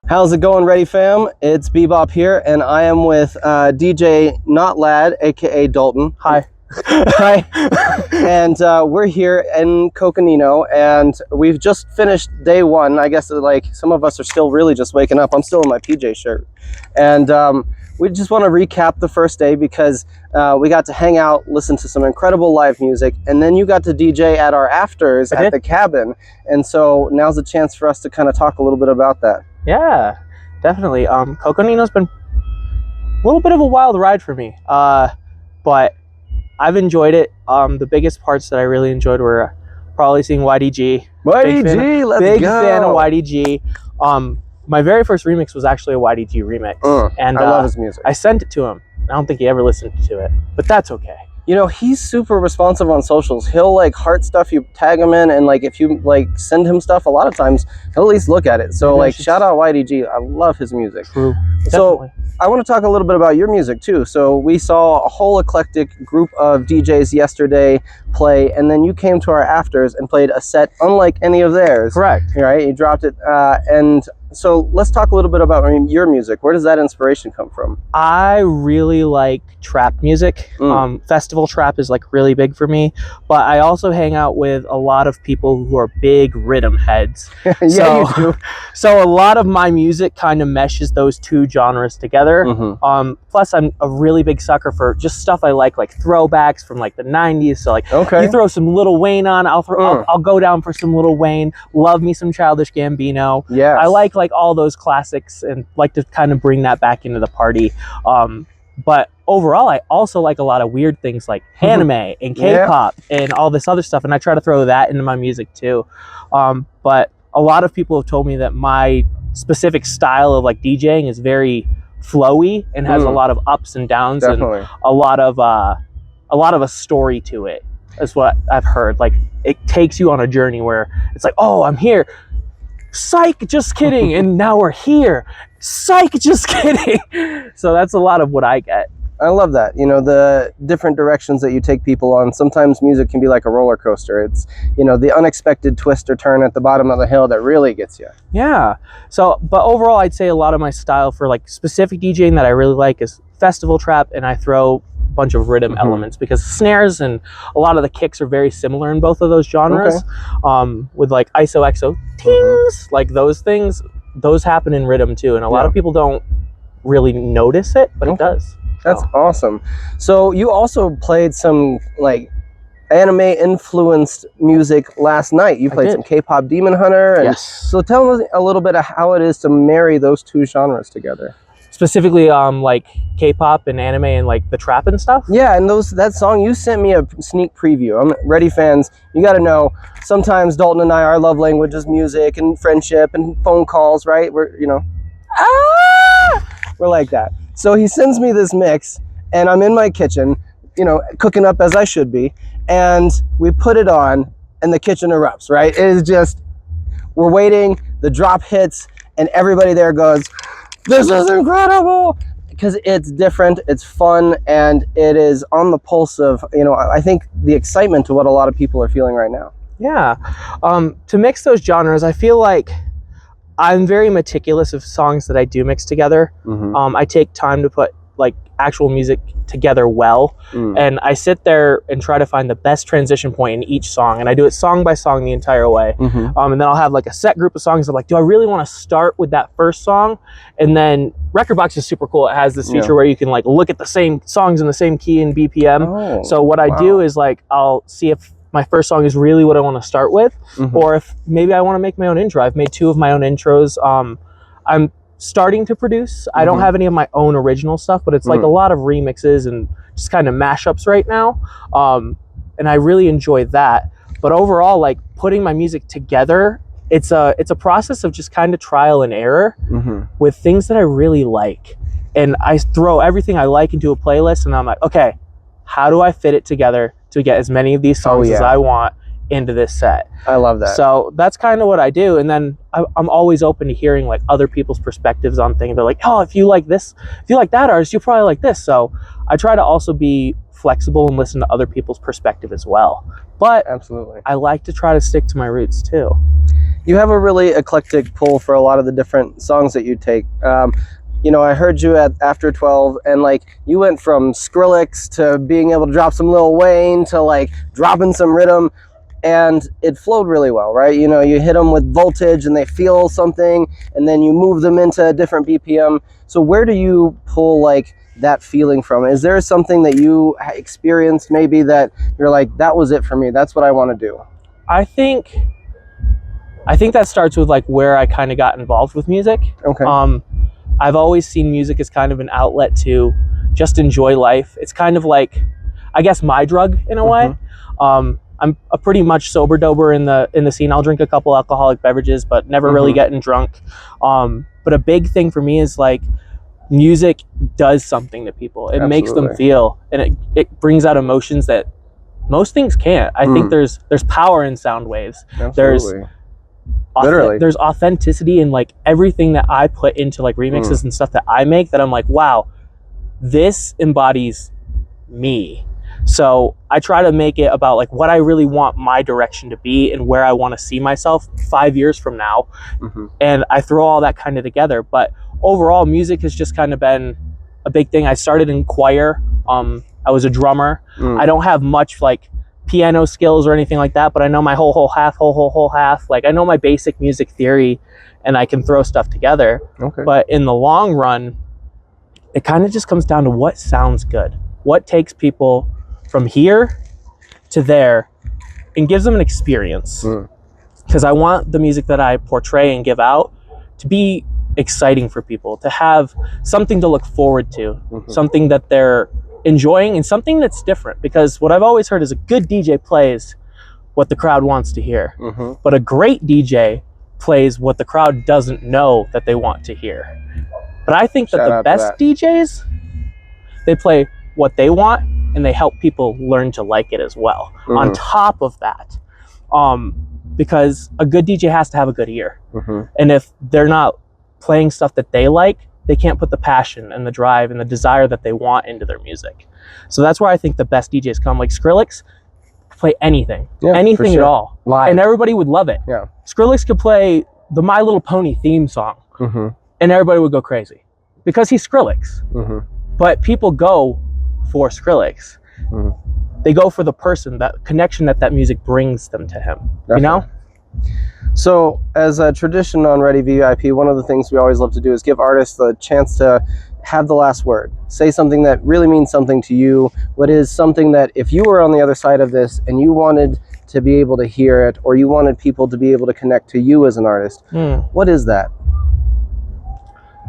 How's it going, Ready Fam? It's Bebop here, and I am with DJ Notlad, aka Dalton. Hi. Hi. And we're here in Coconino, and we've just finished day one. I guess like some of us are still really just waking up. I'm still in my PJ shirt, and we just want to recap the first day because we got to hang out, listen to some incredible live music, and then you got to DJ at our afters at the cabin, and so now's a chance for us to kind of talk a little bit about that. Yeah, definitely. Coconino's been a little bit of a wild ride for me, but I've enjoyed it. The biggest parts that I really enjoyed were probably seeing YDG. YDG, let's go. Big fan of YDG. My very first remix was actually a YDG remix, and I love his music. I sent it to him. I don't think he ever listened to it, but that's okay. You know, he's super responsive on socials. He'll like heart stuff, you tag him in, and like if you like send him stuff, a lot of times he'll at least look at it. So like shout out YDG. I love his music. True. So I want to talk a little bit about your music too. So we saw a whole eclectic group of DJs yesterday play, and then you came to our afters and played a set unlike any of theirs. Correct. Right? You dropped it, and so let's talk a little bit about your music. Where does that inspiration come from? I really like trap music. Festival trap is like really big for me, but I also hang out with a lot of people who are big rhythm heads. Yeah, you do. So a lot of my music kind of meshes those two genres together. Plus I'm a really big sucker for just stuff I like throwbacks from like the 90s. So like you throw some Lil Wayne on, I'll go down for some Lil Wayne. Love me some Childish Gambino. Yeah, I like all those classics and like to kind of bring that back into the party. But overall, I also like a lot of weird things like anime and K-pop and all this other stuff, and I try to throw that into my music too. But a lot of people have told me that my specific style of like DJing is very flowy and has a lot of ups and downs. Definitely. And a lot of a story to it is what I've heard. Like it takes you on a journey where it's like, oh, I'm here. Psych, just kidding. And now we're here. Psych, just kidding. So that's a lot of what I get. I love that. You know, the different directions that you take people on. Sometimes music can be like a roller coaster. It's, you know, the unexpected twist or turn at the bottom of the hill that really gets you. Yeah. So, but overall, I'd say a lot of my style for like specific DJing that I really like is festival trap, and I throw bunch of rhythm elements because snares and a lot of the kicks are very similar in both of those genres. With like ISO tings, like those things, those happen in rhythm too, and a lot of people don't really notice it, but it does. That's awesome. So you also played some like anime influenced music last night. You played some K-pop Demon Hunter, and so tell us a little bit of how it is to marry those two genres together. Specifically like K-pop and anime and like the trap and stuff. Yeah, and that song, you sent me a sneak preview. I'm Ready fans, you got to know, sometimes Dalton and I, our love language is music and friendship and phone calls, right? We're, you know, we're like that. So he sends me this mix, and I'm in my kitchen, you know, cooking up as I should be, and we put it on, and the kitchen erupts, right? It is just, we're waiting, the drop hits, and everybody there goes, "This is incredible!" Because it's different, it's fun, and it is on the pulse of, you know, I think the excitement to what a lot of people are feeling right now. Yeah. To mix those genres, I feel like I'm very meticulous of songs that I do mix together. I take time to put like actual music together well, and I sit there and try to find the best transition point in each song, and I do it song by song the entire way. And then I'll have like a set group of songs of like, do I really want to start with that first song? And then Rekordbox is super cool. It has this feature where you can like look at the same songs in the same key and BPM. So what I do is like, I'll see if my first song is really what I want to start with, or if maybe I want to make my own intro. I've made 2 of my own intros. I'm starting to produce. I don't have any of my own original stuff, but it's like a lot of remixes and just kind of mashups right now. And I really enjoy that. But overall, like putting my music together, it's a process of just kind of trial and error with things that I really like. And I throw everything I like into a playlist, and I'm like, okay, how do I fit it together to get as many of these songs as I want into this set? I love that. So that's kind of what I do. And then I'm always open to hearing like other people's perspectives on things. They're like, oh, if you like this, if you like that artist, you'll probably like this. So I try to also be flexible and listen to other people's perspective as well. But absolutely, I like to try to stick to my roots too. You have a really eclectic pull for a lot of the different songs that you take. You know, I heard you at After 12, and like you went from Skrillex to being able to drop some Lil Wayne to like dropping some rhythm, and it flowed really well, right? You know, you hit them with voltage and they feel something, and then you move them into a different BPM. So where do you pull like that feeling from? Is there something that you experienced maybe that you're like, that was it for me, that's what I want to do? I think that starts with like where I kind of got involved with music. Okay. I've always seen music as kind of an outlet to just enjoy life. It's kind of like, I guess, my drug in a way. I'm a pretty much sober dober in the scene. I'll drink a couple alcoholic beverages, but never really getting drunk. But a big thing for me is like music does something to people. It makes them feel, and it brings out emotions that most things can't. I think there's power in sound waves. Absolutely. There's authenticity in like everything that I put into like remixes and stuff that I make, that I'm like, wow, this embodies me. So I try to make it about like what I really want my direction to be and where I want to see myself 5 years from now. And I throw all that kind of together. But overall, music has just kind of been a big thing. I started in choir. I was a drummer. I don't have much like piano skills or anything like that, but I know my whole half. Like I know my basic music theory, and I can throw stuff together. But in the long run, it kind of just comes down to what sounds good, what takes people from here to there and gives them an experience. Because I want the music that I portray and give out to be exciting for people, to have something to look forward to, something that they're enjoying, and something that's different. Because what I've always heard is a good DJ plays what the crowd wants to hear, but a great DJ plays what the crowd doesn't know that they want to hear. But I think that the best DJs, they play what they want, and they help people learn to like it as well. On top of that, because a good DJ has to have a good ear, and if they're not playing stuff that they like, they can't put the passion and the drive and the desire that they want into their music. So that's where I think the best DJs come. Like Skrillex, play anything, anything at all, live, and everybody would love it. Skrillex could play the My Little Pony theme song, and everybody would go crazy because he's Skrillex. But people go for Skrillex. They go for the person, that connection that music brings them to him. You know? So as a tradition on Ready VIP, one of the things we always love to do is give artists the chance to have the last word. Say something that really means something to you. What is something that if you were on the other side of this and you wanted to be able to hear it, or you wanted people to be able to connect to you as an artist, what is that?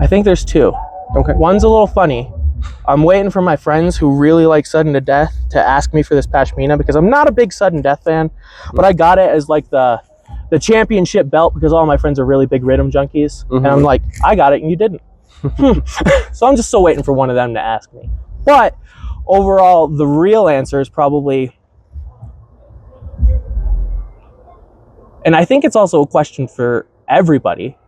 I think there's two. One's a little funny. I'm waiting for my friends who really like sudden to death to ask me for this pashmina, because I'm not a big sudden death fan, but I got it as like the championship belt because all my friends are really big rhythm junkies. And I'm like, I got it and you didn't. So I'm just still waiting for one of them to ask me. But overall, the real answer is probably, and I think it's also a question for everybody,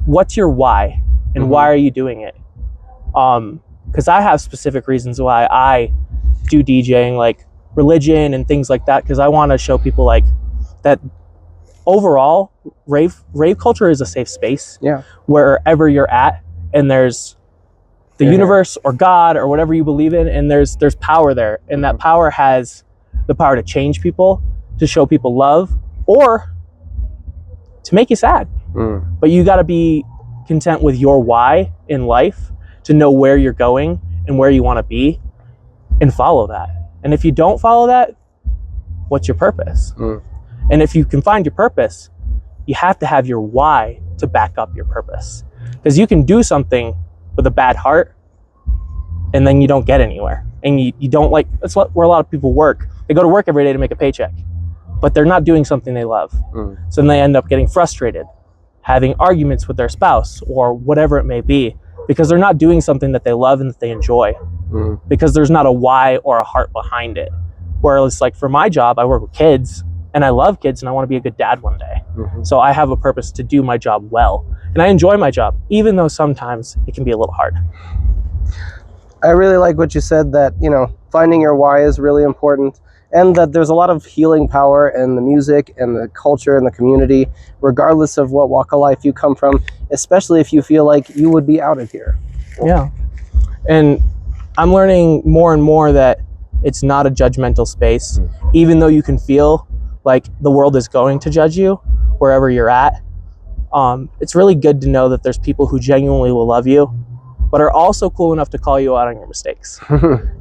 what's your why, and why are you doing it? Because I have specific reasons why I do DJing, like religion and things like that, because I want to show people like that overall rave culture is a safe space. Wherever you're at, and there's the universe or God or whatever you believe in, and there's power there, and that power has the power to change people, to show people love, or to make you sad. But you got to be content with your why in life, to know where you're going and where you want to be, and follow that. And if you don't follow that, what's your purpose? And if you can find your purpose, you have to have your why to back up your purpose. Because you can do something with a bad heart, and then you don't get anywhere. And you don't like, that's where a lot of people work. They go to work every day to make a paycheck, but they're not doing something they love. So then they end up getting frustrated, having arguments with their spouse or whatever it may be, because they're not doing something that they love and that they enjoy, because there's not a why or a heart behind it. Whereas like for my job, I work with kids, and I love kids, and I want to be a good dad one day. So I have a purpose to do my job well, and I enjoy my job, even though sometimes it can be a little hard. I really like what you said, that, you know, finding your why is really important. and that there's a lot of healing power in the music and the culture and the community, regardless of what walk of life you come from, especially if you feel like you would be out of here. Yeah. And I'm learning more and more that it's not a judgmental space, even though you can feel like the world is going to judge you wherever you're at. It's really good to know that there's people who genuinely will love you, but are also cool enough to call you out on your mistakes,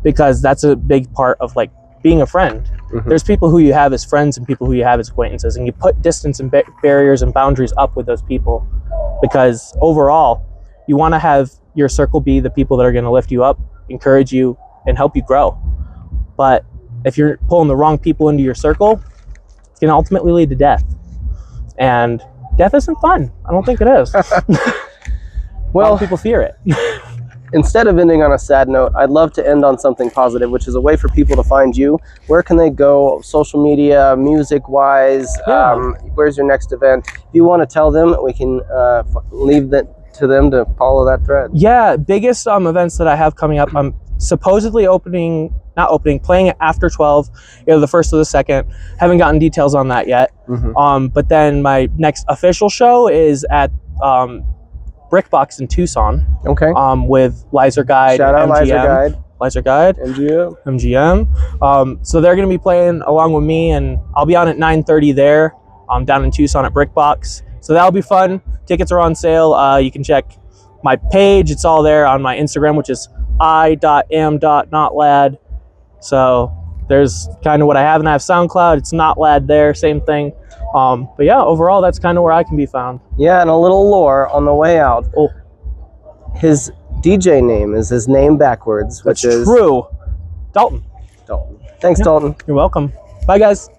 because that's a big part of like being a friend. There's people who you have as friends and people who you have as acquaintances, and you put distance and barriers and boundaries up with those people, because overall you want to have your circle be the people that are going to lift you up, encourage you, and help you grow. But if you're pulling the wrong people into your circle, it's going to ultimately lead to death, and death isn't fun. I don't think it is. Well, people fear it. Instead of ending on a sad note, I'd love to end on something positive, which is a way for people to find you. Where can they go, social media, music-wise? Yeah. Where's your next event? If you want to tell them, we can leave that to them to follow that thread. Yeah, biggest events that I have coming up. I'm supposedly playing it after 12, either the 1st or the 2nd. Haven't gotten details on that yet. But then my next official show is at Brickbox in Tucson. Okay. With Lizer Guide. Shout out MGM. Lizer Guide. MGM. So they're going to be playing along with me, and I'll be on at 9:30 there, down in Tucson at Brickbox. So that'll be fun. Tickets are on sale. You can check my page. It's all there on my Instagram, which is i.am.notlad. So there's kind of what I have, and I have SoundCloud. It's Notlad there, same thing. But yeah, overall, that's kind of where I can be found. Yeah, and a little lore on the way out. Oh, his DJ name is his name backwards, which is true. Dalton. Thanks, Dalton. You're welcome. Bye, guys.